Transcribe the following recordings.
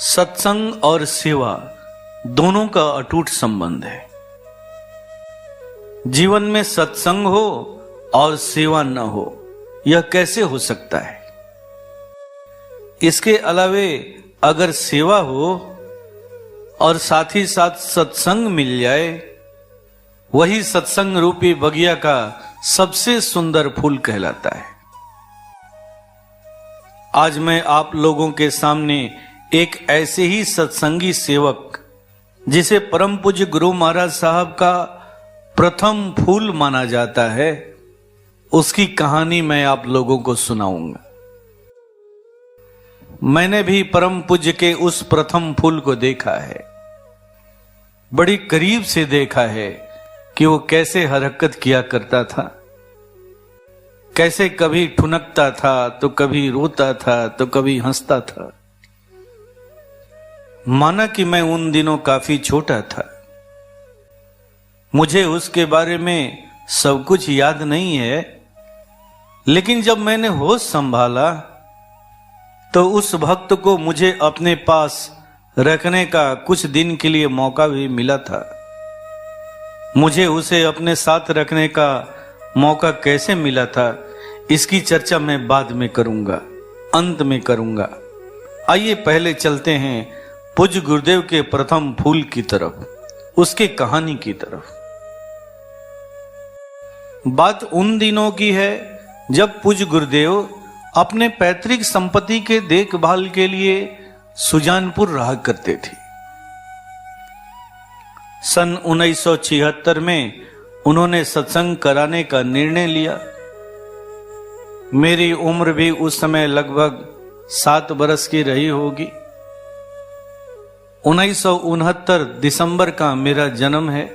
सत्संग और सेवा दोनों का अटूट संबंध है। जीवन में सत्संग हो और सेवा न हो, यह कैसे हो सकता है? इसके अलावे अगर सेवा हो और साथ ही साथ सत्संग मिल जाए, वही सत्संग रूपी बगिया का सबसे सुंदर फूल कहलाता है। आज मैं आप लोगों के सामने एक ऐसे ही सत्संगी सेवक, जिसे परम पूज्य गुरु महाराज साहब का प्रथम फूल माना जाता है, उसकी कहानी मैं आप लोगों को सुनाऊंगा। मैंने भी परम पूज्य के उस प्रथम फूल को देखा है, बड़ी करीब से देखा है कि वो कैसे हरकत किया करता था, कैसे कभी ठुनकता था तो कभी रोता था तो कभी हंसता था। माना कि मैं उन दिनों काफी छोटा था, मुझे उसके बारे में सब कुछ याद नहीं है, लेकिन जब मैंने होश संभाला तो उस भक्त को मुझे अपने पास रखने का कुछ दिन के लिए मौका भी मिला था। मुझे उसे अपने साथ रखने का मौका कैसे मिला था, इसकी चर्चा मैं बाद में करूंगा, अंत में करूंगा। आइए पहले चलते हैं पूज्य गुरुदेव के प्रथम फूल की तरफ, उसके कहानी की तरफ। बात उन दिनों की है जब पूज्य गुरुदेव अपने पैतृक संपत्ति के देखभाल के लिए सुजानपुर रहा करते थे। सन 1976 में उन्होंने सत्संग कराने का निर्णय लिया। मेरी उम्र भी उस समय लगभग 7 बरस की रही होगी। 1969 दिसंबर का मेरा जन्म है।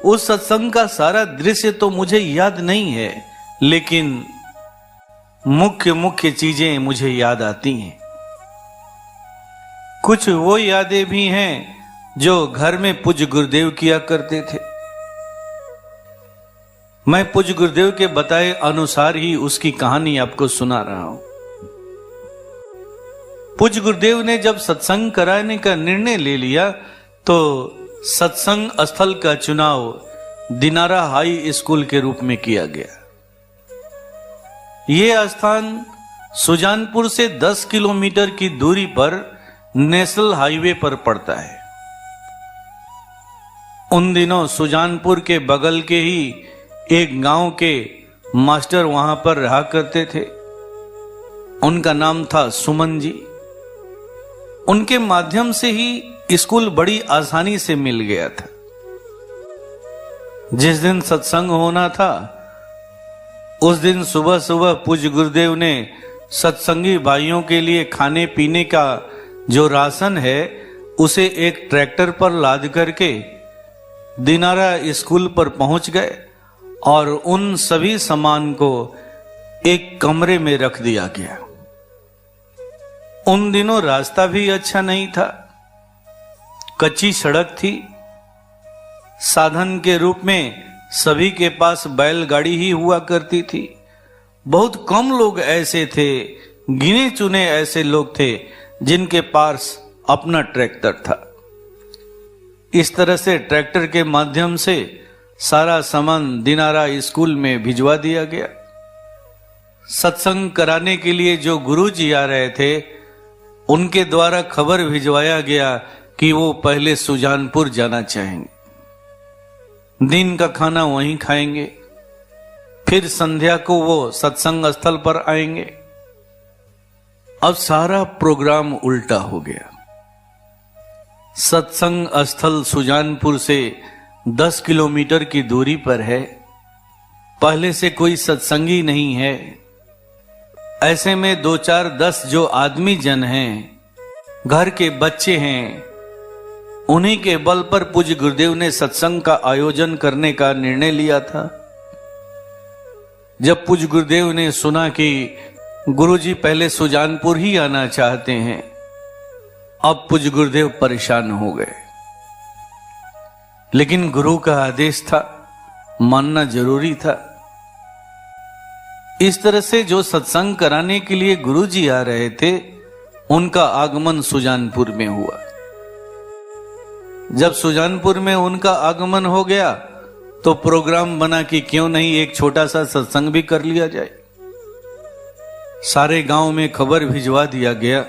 उस सत्संग का सारा दृश्य तो मुझे याद नहीं है, लेकिन मुख्य चीजें मुझे याद आती हैं। कुछ वो यादें भी हैं जो घर में पूज्य गुरुदेव किया करते थे। मैं पूज्य गुरुदेव के बताए अनुसार ही उसकी कहानी आपको सुना रहा हूं। पूज्य गुरुदेव ने जब सत्संग कराने का निर्णय ले लिया तो सत्संग स्थल का चुनाव दिनारा हाई स्कूल के रूप में किया गया। यह स्थान सुजानपुर से 10 किलोमीटर की दूरी पर नेशनल हाईवे पर पड़ता है। उन दिनों सुजानपुर के बगल के ही एक गांव के मास्टर वहां पर रहा करते थे। उनका नाम था सुमन जी। उनके माध्यम से ही स्कूल बड़ी आसानी से मिल गया था। जिस दिन सत्संग होना था, उस दिन सुबह सुबह पूज्य गुरुदेव ने सत्संगी भाइयों के लिए खाने पीने का जो राशन है, उसे एक ट्रैक्टर पर लाद करके दिनारा स्कूल पर पहुंच गए और उन सभी सामान को एक कमरे में रख दिया गया। उन दिनों रास्ता भी अच्छा नहीं था, कच्ची सड़क थी। साधन के रूप में सभी के पास बैलगाड़ी ही हुआ करती थी। बहुत कम लोग ऐसे थे, गिने चुने ऐसे लोग थे जिनके पास अपना ट्रैक्टर था। इस तरह से ट्रैक्टर के माध्यम से सारा सामान दिनारा स्कूल में भिजवा दिया गया। सत्संग कराने के लिए जो गुरुजी आ रहे थे, उनके द्वारा खबर भिजवाया गया कि वो पहले सुजानपुर जाना चाहेंगे, दिन का खाना वहीं खाएंगे, फिर संध्या को वो सत्संग स्थल पर आएंगे। अब सारा प्रोग्राम उल्टा हो गया। सत्संग स्थल सुजानपुर से 10 किलोमीटर की दूरी पर है। पहले से कोई सत्संगी नहीं है। ऐसे में 2 4 10 जो आदमी जन हैं, घर के बच्चे हैं, उन्हीं के बल पर पूज्य गुरुदेव ने सत्संग का आयोजन करने का निर्णय लिया था। जब पूज्य गुरुदेव ने सुना कि गुरुजी पहले सुजानपुर ही आना चाहते हैं, अब पूज्य गुरुदेव परेशान हो गए। लेकिन गुरु का आदेश था, मानना जरूरी था। इस तरह से जो सत्संग कराने के लिए गुरुजी आ रहे थे, उनका आगमन सुजानपुर में हुआ। जब सुजानपुर में उनका आगमन हो गया तो प्रोग्राम बना कि क्यों नहीं एक छोटा सा सत्संग भी कर लिया जाए। सारे गांव में खबर भिजवा दिया गया।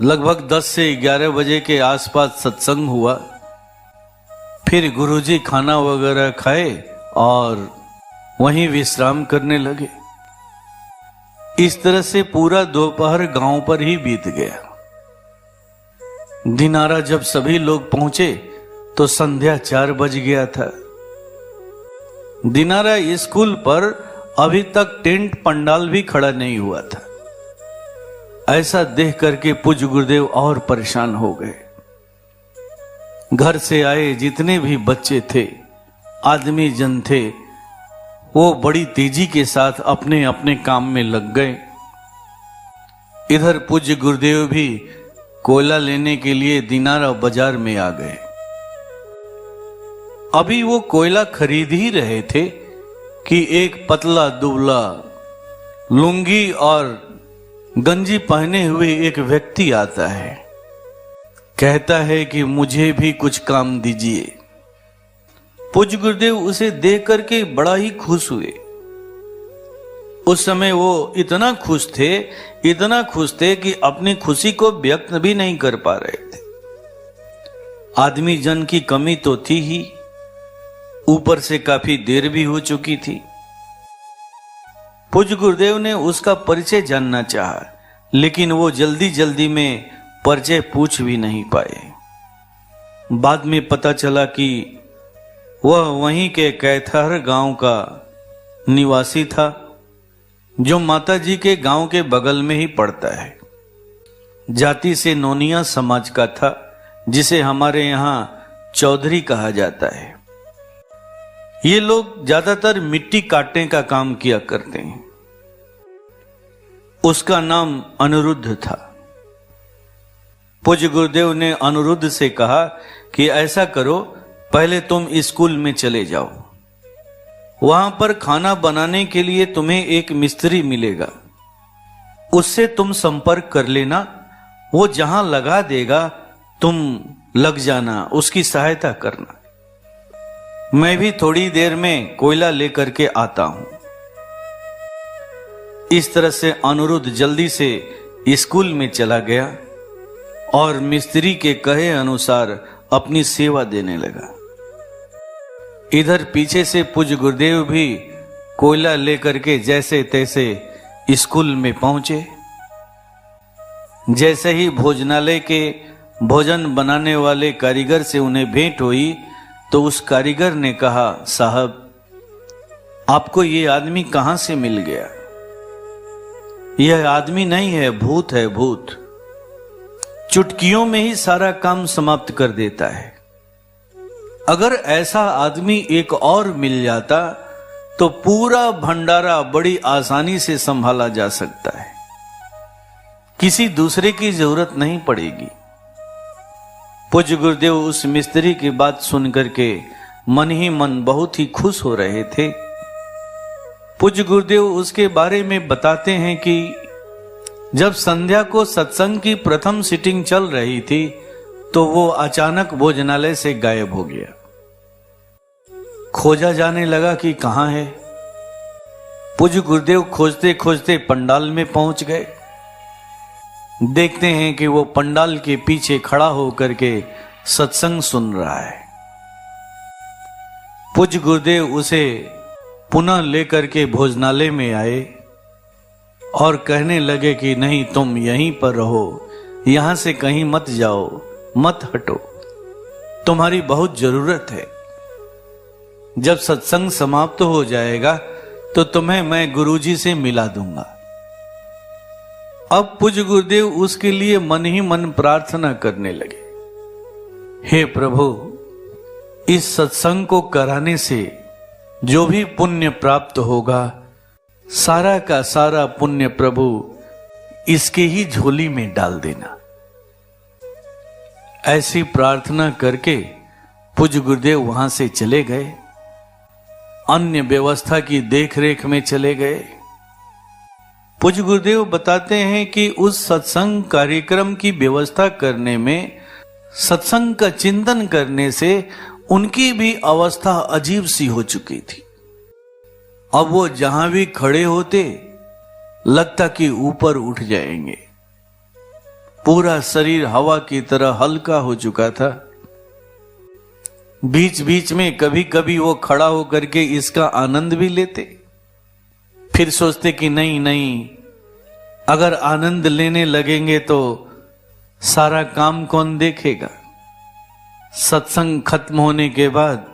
लगभग 10 से 11 बजे के आसपास सत्संग हुआ। फिर गुरुजी खाना वगैरह खाए और वहीं विश्राम करने लगे। इस तरह से पूरा दोपहर गांव पर ही बीत गया। दिनारा जब सभी लोग पहुंचे तो संध्या 4 बज गया था। दिनारा स्कूल पर अभी तक टेंट पंडाल भी खड़ा नहीं हुआ था। ऐसा देख करके पूज्य गुरुदेव और परेशान हो गए। घर से आए जितने भी बच्चे थे, आदमी जन थे, वो बड़ी तेजी के साथ अपने अपने काम में लग गए। इधर पूज्य गुरुदेव भी कोयला लेने के लिए दिनारा बाजार में आ गए। अभी वो कोयला खरीद ही रहे थे कि एक पतला दुबला लुंगी और गंजी पहने हुए एक व्यक्ति आता है। कहता है कि मुझे भी कुछ काम दीजिए। पूज्य गुरुदेव उसे देख करके बड़ा ही खुश हुए। उस समय वो इतना खुश थे कि अपनी खुशी को व्यक्त भी नहीं कर पा रहे थे। आदमी जन की कमी तो थी ही, ऊपर से काफी देर भी हो चुकी थी। पूज्य गुरुदेव ने उसका परिचय जानना चाहा, लेकिन वो जल्दी जल्दी में परिचय पूछ भी नहीं पाए। बाद में पता चला कि वह वहीं के कैथहर गांव का निवासी था, जो माताजी के गांव के बगल में ही पड़ता है। जाति से नोनिया समाज का था, जिसे हमारे यहां चौधरी कहा जाता है। ये लोग ज्यादातर मिट्टी काटने का काम किया करते हैं। उसका नाम अनिरुद्ध था। पूज्य गुरुदेव ने अनिरुद्ध से कहा कि ऐसा करो, पहले तुम स्कूल में चले जाओ। वहां पर खाना बनाने के लिए तुम्हें एक मिस्त्री मिलेगा, उससे तुम संपर्क कर लेना। वो जहां लगा देगा तुम लग जाना, उसकी सहायता करना। मैं भी थोड़ी देर में कोयला लेकर के आता हूं। इस तरह से अनिरुद्ध जल्दी से स्कूल में चला गया और मिस्त्री के कहे अनुसार अपनी सेवा देने लगा। इधर पीछे से पूज्य गुरुदेव भी कोयला लेकर के जैसे तैसे स्कूल में पहुंचे। जैसे ही भोजनालय के भोजन बनाने वाले कारीगर से उन्हें भेंट हुई तो उस कारीगर ने कहा, साहब आपको ये आदमी कहां से मिल गया? यह आदमी नहीं है, भूत है, भूत। चुटकियों में ही सारा काम समाप्त कर देता है। अगर ऐसा आदमी एक और मिल जाता तो पूरा भंडारा बड़ी आसानी से संभाला जा सकता है, किसी दूसरे की जरूरत नहीं पड़ेगी। पूज्य गुरुदेव उस मिस्त्री की बात सुनकर के मन ही मन बहुत ही खुश हो रहे थे। पूज्य गुरुदेव उसके बारे में बताते हैं कि जब संध्या को सत्संग की प्रथम सीटिंग चल रही थी तो वो अचानक भोजनालय से गायब हो गया। खोजा जाने लगा कि कहां है। पूज्य गुरुदेव खोजते खोजते पंडाल में पहुंच गए। देखते हैं कि वो पंडाल के पीछे खड़ा होकर के सत्संग सुन रहा है। पूज्य गुरुदेव उसे पुनः लेकर के भोजनालय में आए और कहने लगे कि नहीं, तुम यहीं पर रहो, यहां से कहीं मत जाओ, मत हटो, तुम्हारी बहुत जरूरत है। जब सत्संग समाप्त हो जाएगा तो तुम्हें मैं गुरुजी से मिला दूंगा। अब पूज्य गुरुदेव उसके लिए मन ही मन प्रार्थना करने लगे, हे प्रभु, इस सत्संग को कराने से जो भी पुण्य प्राप्त होगा, सारा का सारा पुण्य प्रभु इसके ही झोली में डाल देना। ऐसी प्रार्थना करके पूज्य गुरुदेव वहां से चले गए। अन्य व्यवस्था की देखरेख में चले गए। पूज्य गुरुदेव बताते हैं कि उस सत्संग कार्यक्रम की व्यवस्था करने में, सत्संग का चिंतन करने से उनकी भी अवस्था अजीब सी हो चुकी थी। अब वो जहां भी खड़े होते लगता कि ऊपर उठ जाएंगे। पूरा शरीर हवा की तरह हल्का हो चुका था। बीच बीच में कभी कभी वो खड़ा होकर के इसका आनंद भी लेते, फिर सोचते कि नहीं नहीं, अगर आनंद लेने लगेंगे तो सारा काम कौन देखेगा। सत्संग खत्म होने के बाद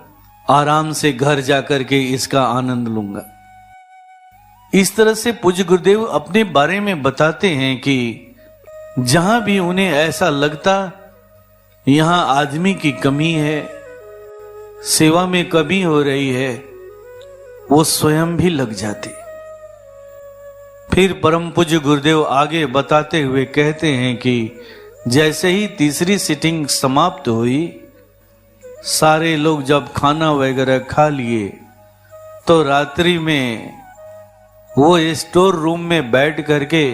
आराम से घर जाकर के इसका आनंद लूंगा। इस तरह से पूज्य गुरुदेव अपने बारे में बताते हैं कि जहां भी उन्हें ऐसा लगता यहां आदमी की कमी है, सेवा में कमी हो रही है, वो स्वयं भी लग जाते। फिर परम पूज्य गुरुदेव आगे बताते हुए कहते हैं कि जैसे ही तीसरी सिटिंग समाप्त हुई, सारे लोग जब खाना वगैरह खा लिए तो रात्रि में वो स्टोर रूम में बैठ करके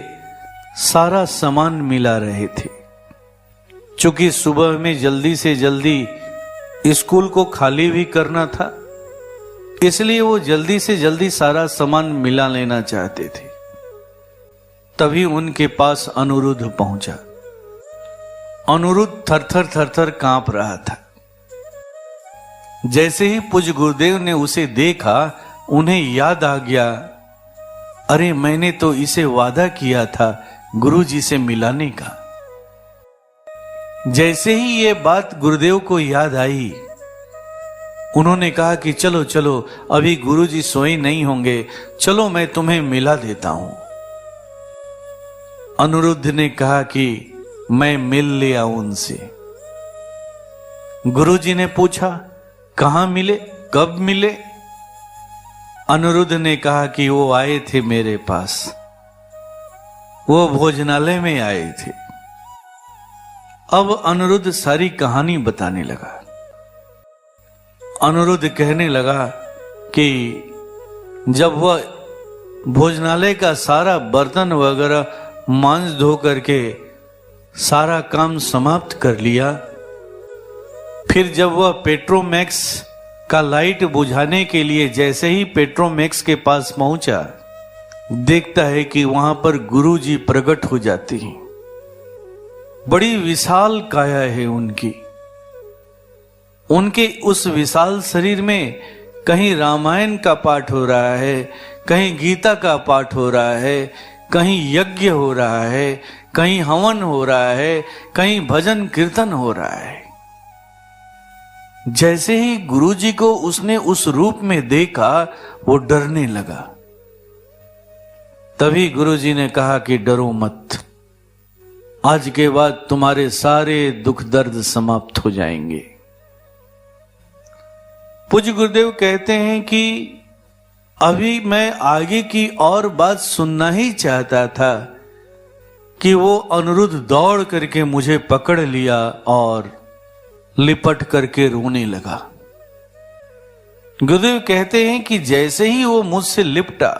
सारा सामान मिला रहे थे। चूंकि सुबह में जल्दी से जल्दी स्कूल को खाली भी करना था, इसलिए वो जल्दी से जल्दी सारा सामान मिला लेना चाहते थे। तभी उनके पास अनिरुद्ध पहुंचा। अनिरुद्ध थरथर थरथर कांप रहा था। जैसे ही पूज्य गुरुदेव ने उसे देखा, उन्हें याद आ गया, अरे मैंने तो इसे वादा किया था गुरुजी से मिलाने का। जैसे ही ये बात गुरुदेव को याद आई, उन्होंने कहा कि चलो चलो, अभी गुरुजी सोए नहीं होंगे, चलो मैं तुम्हें मिला देता हूं। अनिरुद्ध ने कहा कि मैं मिल ले आऊं उनसे। गुरुजी ने पूछा कहां मिले, कब मिले? अनिरुद्ध ने कहा कि वो आए थे मेरे पास, वो भोजनालय में आए थे। अब अनिरुद्ध सारी कहानी बताने लगा। अनिरुद्ध कहने लगा कि जब वह भोजनालय का सारा बर्तन वगैरह मांज धो करके सारा काम समाप्त कर लिया, फिर जब वह पेट्रोमैक्स का लाइट बुझाने के लिए जैसे ही पेट्रोमैक्स के पास पहुंचा, देखता है कि वहां पर गुरुजी प्रकट हो जाते हैं। बड़ी विशाल काया है उनकी। उनके उस विशाल शरीर में कहीं रामायण का पाठ हो रहा है, कहीं गीता का पाठ हो रहा है, कहीं यज्ञ हो रहा है, कहीं हवन हो रहा है, कहीं भजन कीर्तन हो रहा है। जैसे ही गुरुजी को उसने उस रूप में देखा, वो डरने लगा। तभी गुरुजी ने कहा कि डरो मत, आज के बाद तुम्हारे सारे दुख दर्द समाप्त हो जाएंगे। पूज्य गुरुदेव कहते हैं कि अभी मैं आगे की और बात सुनना ही चाहता था कि वो अनिरुद्ध दौड़ करके मुझे पकड़ लिया और लिपट करके रोने लगा। गुरुदेव कहते हैं कि जैसे ही वो मुझसे लिपटा,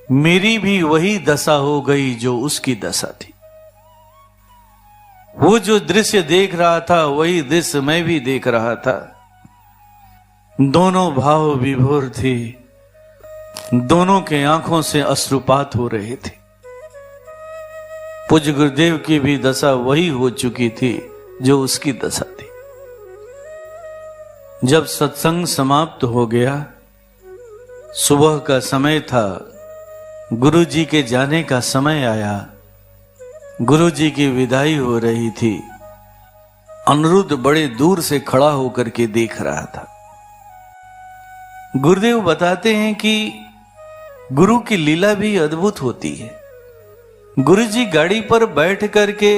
मेरी भी वही दशा हो गई जो उसकी दशा थी। वो जो दृश्य देख रहा था, वही दृश्य मैं भी देख रहा था। दोनों भाव विभोर थे, दोनों के आंखों से अश्रुपात हो रहे थे। पूज्य गुरुदेव की भी दशा वही हो चुकी थी जो उसकी दशा थी। जब सत्संग समाप्त हो गया, सुबह का समय था, गुरुजी के जाने का समय आया, गुरुजी की विदाई हो रही थी। अनिरुद्ध बड़े दूर से खड़ा होकर के देख रहा था। गुरुदेव बताते हैं कि गुरु की लीला भी अद्भुत होती है। गुरुजी गाड़ी पर बैठ करके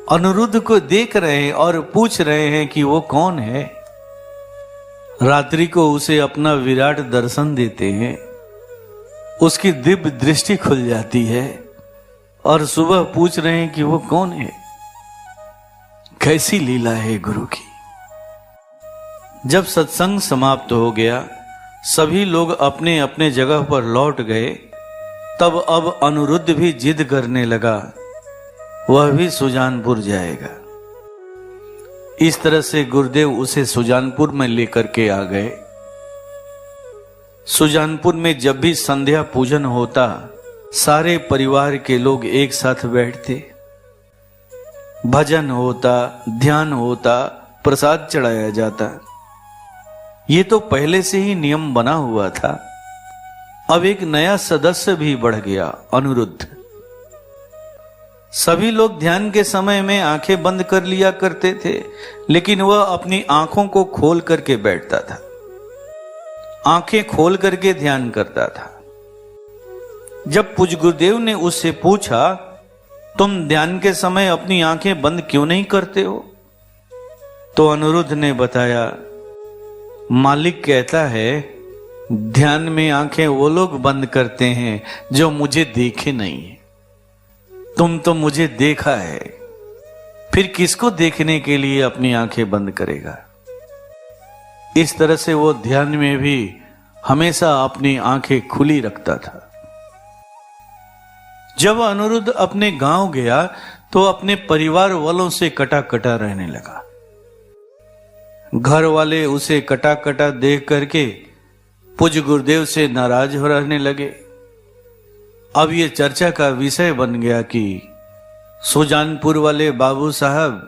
अनिरुद्ध को देख रहे हैं और पूछ रहे हैं कि वो कौन है। रात्रि को उसे अपना विराट दर्शन देते हैं, उसकी दिव्य दृष्टि खुल जाती है और सुबह पूछ रहे हैं कि वो कौन है। कैसी लीला है गुरु की। जब सत्संग समाप्त हो गया, सभी लोग अपने अपने जगह पर लौट गए, तब अब अनिरुद्ध भी जिद करने लगा, वह भी सुजानपुर जाएगा। इस तरह से गुरुदेव उसे सुजानपुर में लेकर के आ गए। सुजानपुर में जब भी संध्या पूजन होता, सारे परिवार के लोग एक साथ बैठते, भजन होता, ध्यान होता, प्रसाद चढ़ाया जाता। ये तो पहले से ही नियम बना हुआ था। अब एक नया सदस्य भी बढ़ गया, अनिरुद्ध। सभी लोग ध्यान के समय में आंखें बंद कर लिया करते थे, लेकिन वह अपनी आंखों को खोल करके बैठता था, आंखें खोल करके ध्यान करता था। जब पूज्य गुरुदेव ने उससे पूछा, तुम ध्यान के समय अपनी आंखें बंद क्यों नहीं करते हो? तो अनिरुद्ध ने बताया, मालिक कहता है ध्यान में आंखें वो लोग बंद करते हैं जो मुझे देखे नहीं है। तुम तो मुझे देखा है, फिर किसको देखने के लिए अपनी आंखें बंद करेगा? इस तरह से वो ध्यान में भी हमेशा अपनी आंखें खुली रखता था। जब अनिरुद्ध अपने गांव गया तो अपने परिवार वालों से कटा कटा रहने लगा। घर वाले उसे कटा कटा देख करके पूज्य गुरुदेव से नाराज हो रहने लगे। अब ये चर्चा का विषय बन गया कि सुजानपुर वाले बाबू साहब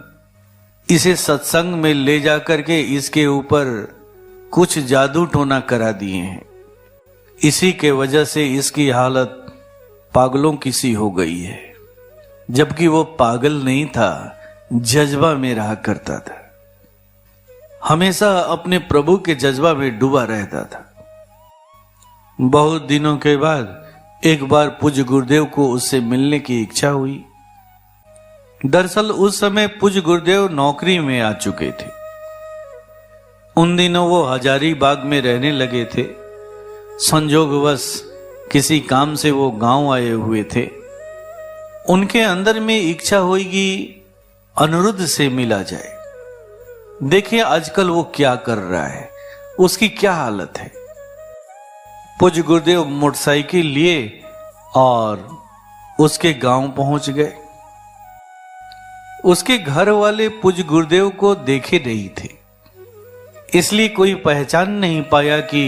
इसे सत्संग में ले जा करके इसके ऊपर कुछ जादू टोना करा दिए हैं। इसी के वजह से इसकी हालत पागलों की सी हो गई है। जबकि वो पागल नहीं था, जज्बा में रहा करता था, हमेशा अपने प्रभु के जज्बा में डूबा रहता था। बहुत दिनों के बाद एक बार पूज्य गुरुदेव को उससे मिलने की इच्छा हुई। दरअसल उस समय पूज्य गुरुदेव नौकरी में आ चुके थे। उन दिनों वो हजारीबाग में रहने लगे थे। संजोगवश किसी काम से वो गांव आए हुए थे। उनके अंदर में इच्छा हुई कि अनिरुद्ध से मिला जाए, देखिए आजकल वो क्या कर रहा है, उसकी क्या हालत है। पूज्य गुरुदेव मोटरसाइकिल लिए और उसके गांव पहुंच गए। उसके घर वाले पूज्य गुरुदेव को देखे नहीं थे, इसलिए कोई पहचान नहीं पाया कि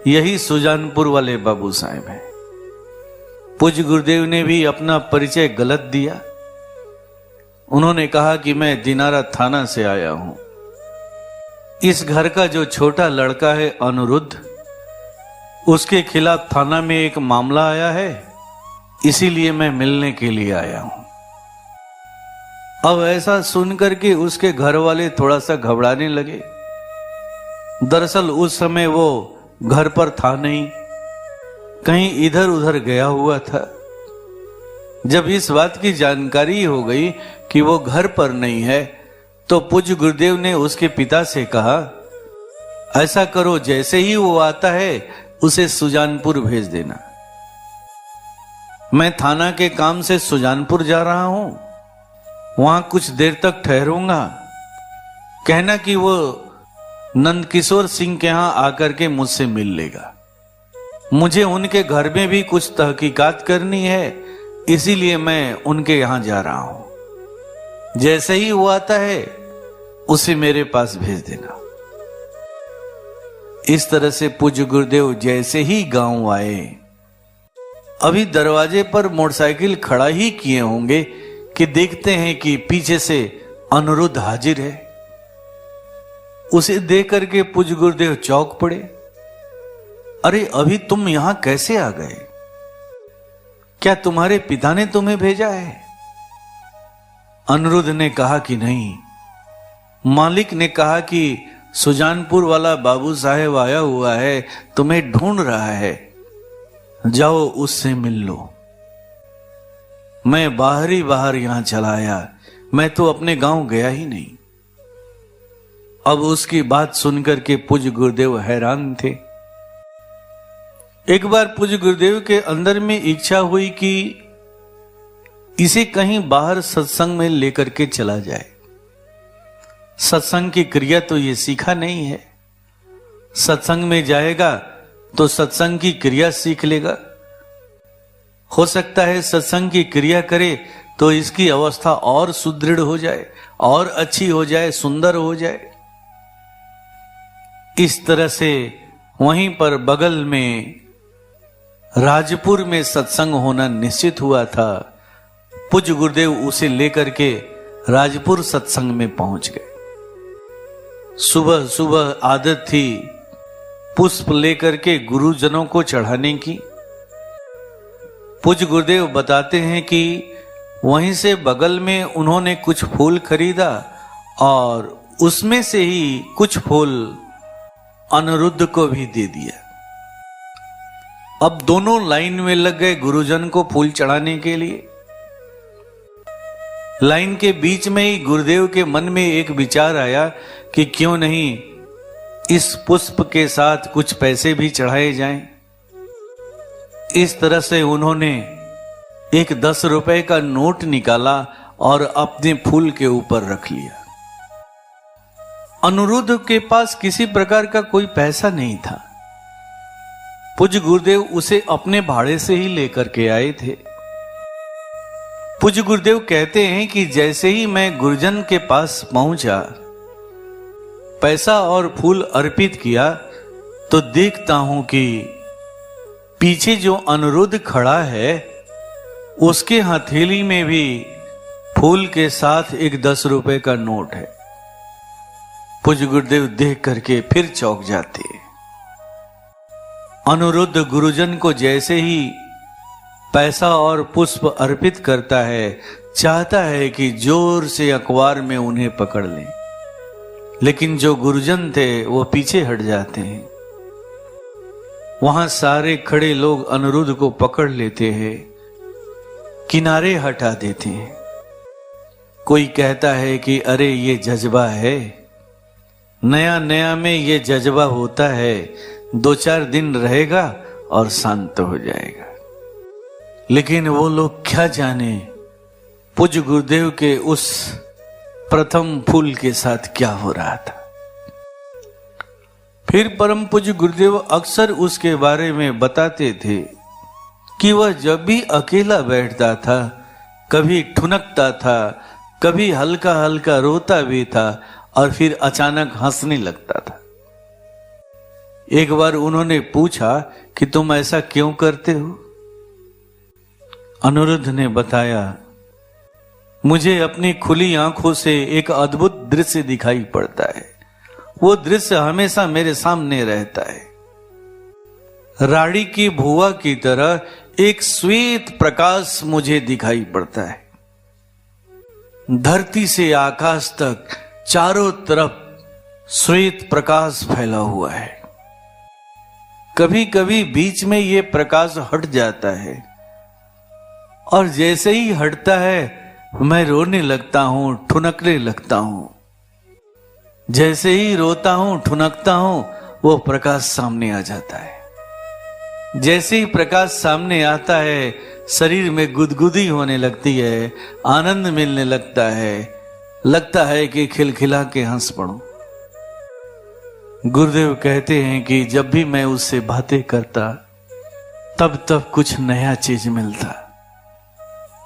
यही सुजानपुर वाले बाबू साहब हैं। पूज्य गुरुदेव ने भी अपना परिचय गलत दिया। उन्होंने कहा कि मैं दिनारा थाना से आया हूं। इस घर का जो छोटा लड़का है अनिरुद्ध, उसके खिलाफ थाना में एक मामला आया है, इसीलिए मैं मिलने के लिए आया हूं। अब ऐसा सुनकर के उसके घर वाले थोड़ा सा घबराने लगे। दरअसल उस समय वो घर पर था नहीं, कहीं इधर उधर गया हुआ था। जब इस बात की जानकारी हो गई कि वो घर पर नहीं है, तो पूज्य गुरुदेव ने उसके पिता से कहा, ऐसा करो जैसे ही वो आता है उसे सुजानपुर भेज देना। मैं थाना के काम से सुजानपुर जा रहा हूं, वहां कुछ देर तक ठहरूंगा। कहना कि वो नंदकिशोर सिंह के यहां आकर के मुझसे मिल लेगा। मुझे उनके घर में भी कुछ तहकीकात करनी है, इसीलिए मैं उनके यहां जा रहा हूं। जैसे ही वो आता है उसे मेरे पास भेज देना। इस तरह से पूज्य गुरुदेव जैसे ही गांव आए, अभी दरवाजे पर मोटरसाइकिल खड़ा ही किए होंगे कि देखते हैं कि पीछे से अनिरुद्ध हाजिर है। उसे देख करके पूज्य गुरुदेव चौंक पड़े। अरे अभी तुम यहां कैसे आ गए? क्या तुम्हारे पिता ने तुम्हें भेजा है? अनिरुद्ध ने कहा कि नहीं, मालिक ने कहा कि सुजानपुर वाला बाबू साहेब आया हुआ है, तुम्हें ढूंढ रहा है, जाओ उससे मिल लो। मैं बाहर ही बाहर यहां चला आया, मैं तो अपने गांव गया ही नहीं। अब उसकी बात सुनकर के पूज्य गुरुदेव हैरान थे। एक बार पूज्य गुरुदेव के अंदर में इच्छा हुई कि इसे कहीं बाहर सत्संग में लेकर के चला जाए। सत्संग की क्रिया तो ये सीखा नहीं है, सत्संग में जाएगा तो सत्संग की क्रिया सीख लेगा। हो सकता है सत्संग की क्रिया करे तो इसकी अवस्था और सुदृढ़ हो जाए, और अच्छी हो जाए, सुंदर हो जाए। इस तरह से वहीं पर बगल में राजपुर में सत्संग होना निश्चित हुआ था। पूज्य गुरुदेव उसे लेकर के राजपुर सत्संग में पहुंच गए। सुबह सुबह आदत थी पुष्प लेकर के गुरुजनों को चढ़ाने की। पूज्य गुरुदेव बताते हैं कि वहीं से बगल में उन्होंने कुछ फूल खरीदा और उसमें से ही कुछ फूल अनिरुद्ध को भी दे दिया। अब दोनों लाइन में लग गए गुरुजन को फूल चढ़ाने के लिए। लाइन के बीच में ही गुरुदेव के मन में एक विचार आया कि क्यों नहीं इस पुष्प के साथ कुछ पैसे भी चढ़ाए जाएं। इस तरह से उन्होंने एक 10 रुपए का नोट निकाला और अपने फूल के ऊपर रख लिया। अनिरुद्ध के पास किसी प्रकार का कोई पैसा नहीं था। पूज्य गुरुदेव उसे अपने भाड़े से ही लेकर के आए थे। पूज्य गुरुदेव कहते हैं कि जैसे ही मैं गुरुजन के पास पहुंचा, पैसा और फूल अर्पित किया, तो देखता हूं कि पीछे जो अनिरुद्ध खड़ा है उसके हथेली में भी फूल के साथ एक 10 रुपए का नोट है। पूज्य गुरुदेव देख करके फिर चौंक जाते। अनिरुद्ध गुरुजन को जैसे ही पैसा और पुष्प अर्पित करता है, चाहता है कि जोर से अखबार में उन्हें पकड़ लें, लेकिन जो गुरुजन थे वो पीछे हट जाते हैं। वहां सारे खड़े लोग अनिरुद्ध को पकड़ लेते हैं, किनारे हटा देते हैं। कोई कहता है कि अरे ये जज्बा है, नया नया में ये जज्बा होता है, 2-4 दिन रहेगा और शांत हो जाएगा। लेकिन वो लोग क्या जाने पूज्य गुरुदेव के उस प्रथम फूल के साथ क्या हो रहा था। फिर परम पूज्य गुरुदेव अक्सर उसके बारे में बताते थे कि वह जब भी अकेला बैठता था, कभी ठुनकता था, कभी हल्का हल्का रोता भी था और फिर अचानक हंसने लगता था। एक बार उन्होंने पूछा कि तुम ऐसा क्यों करते हो? अनिरुद्ध ने बताया, मुझे अपनी खुली आंखों से एक अद्भुत दृश्य दिखाई पड़ता है। वो दृश्य हमेशा मेरे सामने रहता है। राड़ी की भुआ की तरह एक श्वेत प्रकाश मुझे दिखाई पड़ता है। धरती से आकाश तक चारों तरफ श्वेत प्रकाश फैला हुआ है। कभी कभी बीच में ये प्रकाश हट जाता है और जैसे ही हटता है मैं रोने लगता हूं, ठुनकने लगता हूं। जैसे ही रोता हूं, ठुनकता हूं, वो प्रकाश सामने आ जाता है। जैसे ही प्रकाश सामने आता है, शरीर में गुदगुदी होने लगती है, आनंद मिलने लगता है कि खिलखिला के हंस पड़ूं। गुरुदेव कहते हैं कि जब भी मैं उससे बातें करता, तब कुछ नया चीज मिलता।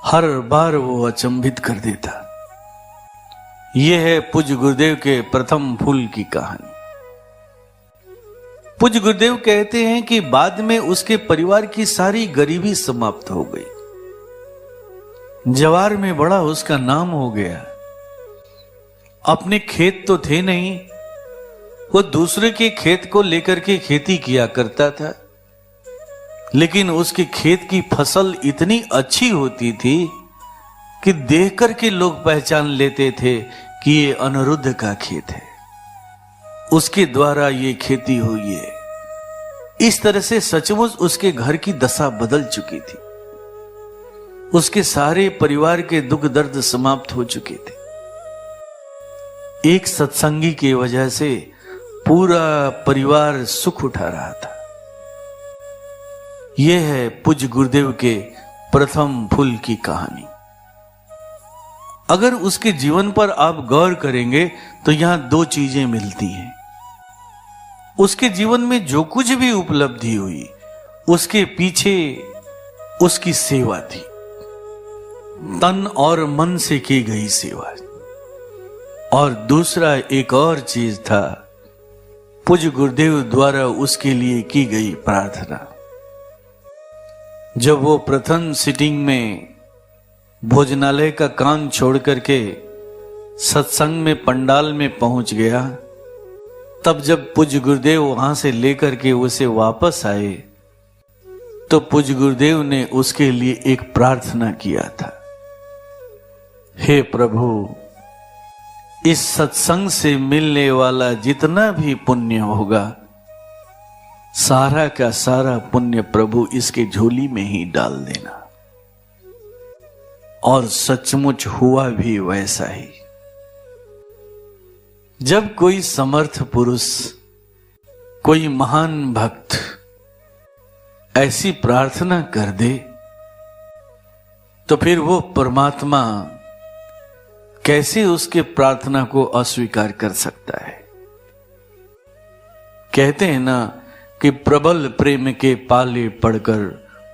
हर बार वो अचंभित कर देता। यह है पूज्य गुरुदेव के प्रथम फूल की कहानी। पूज्य गुरुदेव कहते हैं कि बाद में उसके परिवार की सारी गरीबी समाप्त हो गई। जवार में बड़ा उसका नाम हो गया। अपने खेत तो थे नहीं, वो दूसरे के खेत को लेकर के खेती किया करता था, लेकिन उसके खेत की फसल इतनी अच्छी होती थी कि देख करके लोग पहचान लेते थे कि ये अनिरुद्ध का खेत है, उसके द्वारा ये खेती हुई है। इस तरह से सचमुच उसके घर की दशा बदल चुकी थी। उसके सारे परिवार के दुख दर्द समाप्त हो चुके थे। एक सत्संगी की वजह से पूरा परिवार सुख उठा रहा था। यह है पूज्य गुरुदेव के प्रथम फूल की कहानी। अगर उसके जीवन पर आप गौर करेंगे तो यहां 2 चीजें मिलती हैं। उसके जीवन में जो कुछ भी उपलब्धि हुई, उसके पीछे उसकी सेवा थी, तन और मन से की गई सेवा। और दूसरा एक और चीज था, पूज्य गुरुदेव द्वारा उसके लिए की गई प्रार्थना। जब वो प्रथम सिटिंग में भोजनालय का काम छोड़ करके सत्संग में पंडाल में पहुंच गया, तब जब पूज्य गुरुदेव वहां से लेकर के उसे वापस आए तो पूज्य गुरुदेव ने उसके लिए एक प्रार्थना किया था, हे प्रभु, इस सत्संग से मिलने वाला जितना भी पुण्य होगा, सारा का सारा पुण्य प्रभु इसके झोली में ही डाल देना। और सचमुच हुआ भी वैसा ही। जब कोई समर्थ पुरुष, कोई महान भक्त ऐसी प्रार्थना कर दे, तो फिर वो परमात्मा कैसे उसके प्रार्थना को अस्वीकार कर सकता है। कहते हैं ना कि प्रबल प्रेम के पाले पड़कर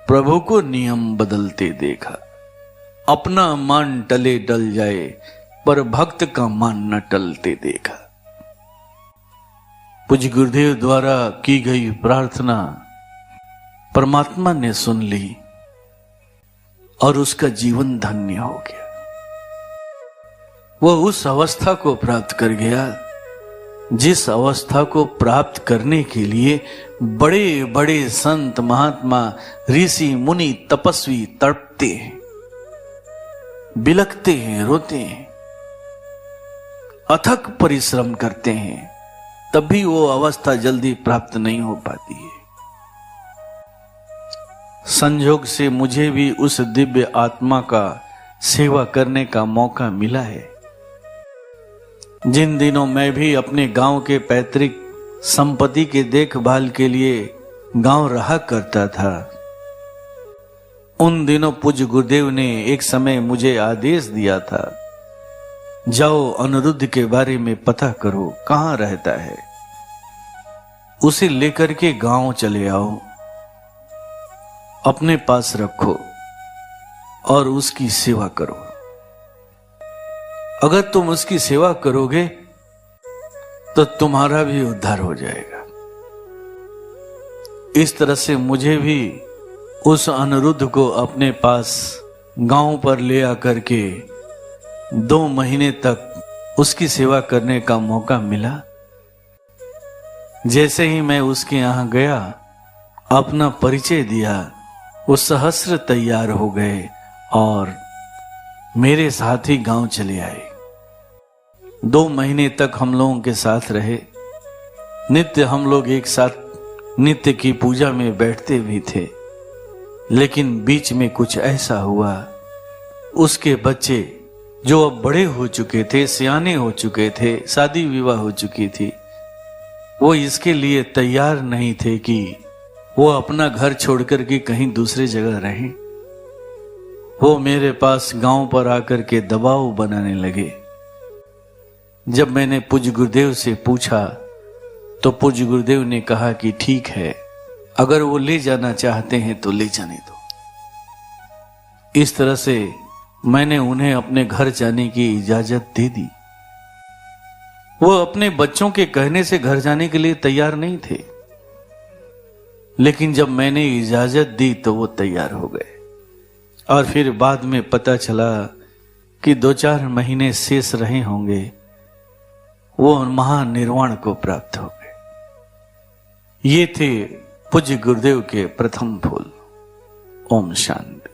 प्रभु को नियम बदलते देखा, अपना मान टले डल जाए पर भक्त का मान न टलते देखा। पूज्य गुरुदेव द्वारा की गई प्रार्थना परमात्मा ने सुन ली और उसका जीवन धन्य हो गया। वह उस अवस्था को प्राप्त कर गया जिस अवस्था को प्राप्त करने के लिए बड़े बड़े संत महात्मा ऋषि मुनि तपस्वी तड़पते हैं, बिलखते हैं, रोते हैं, अथक परिश्रम करते हैं, तब भी वो अवस्था जल्दी प्राप्त नहीं हो पाती है। संयोग से मुझे भी उस दिव्य आत्मा का सेवा करने का मौका मिला है। जिन दिनों मैं भी अपने गांव के पैतृक संपत्ति के देखभाल के लिए गांव रहा करता था, उन दिनों पूज्य गुरुदेव ने एक समय मुझे आदेश दिया था, जाओ अनिरुद्ध के बारे में पता करो, कहां रहता है, उसे लेकर के गांव चले आओ, अपने पास रखो और उसकी सेवा करो। अगर तुम उसकी सेवा करोगे तो तुम्हारा भी उद्धार हो जाएगा। इस तरह से मुझे भी उस अनिरुद्ध को अपने पास गांव पर ले आकर के 2 महीने तक उसकी सेवा करने का मौका मिला। जैसे ही मैं उसके यहां गया, अपना परिचय दिया, वो सहस्र तैयार हो गए और मेरे साथ ही गांव चले आए। 2 महीने तक हम लोगों के साथ रहे। नित्य हम लोग एक साथ नित्य की पूजा में बैठते भी थे। लेकिन बीच में कुछ ऐसा हुआ, उसके बच्चे जो अब बड़े हो चुके थे, सियाने हो चुके थे, शादी विवाह हो चुकी थी, वो इसके लिए तैयार नहीं थे कि वो अपना घर छोड़कर के कहीं दूसरे जगह रहें। वो मेरे पास गांव पर आकर के दबाव बनाने लगे। जब मैंने पूज्य गुरुदेव से पूछा तो पूज्य गुरुदेव ने कहा कि ठीक है, अगर वो ले जाना चाहते हैं तो ले जाने दो। इस तरह से मैंने उन्हें अपने घर जाने की इजाजत दे दी। वो अपने बच्चों के कहने से घर जाने के लिए तैयार नहीं थे, लेकिन जब मैंने इजाजत दी तो वो तैयार हो गए। और फिर बाद में पता चला कि 2-4 महीने शेष रहे होंगे, वो महानिर्वाण को प्राप्त हो गए। ये थे पूज्य गुरुदेव के प्रथम फूल। ओम शांति।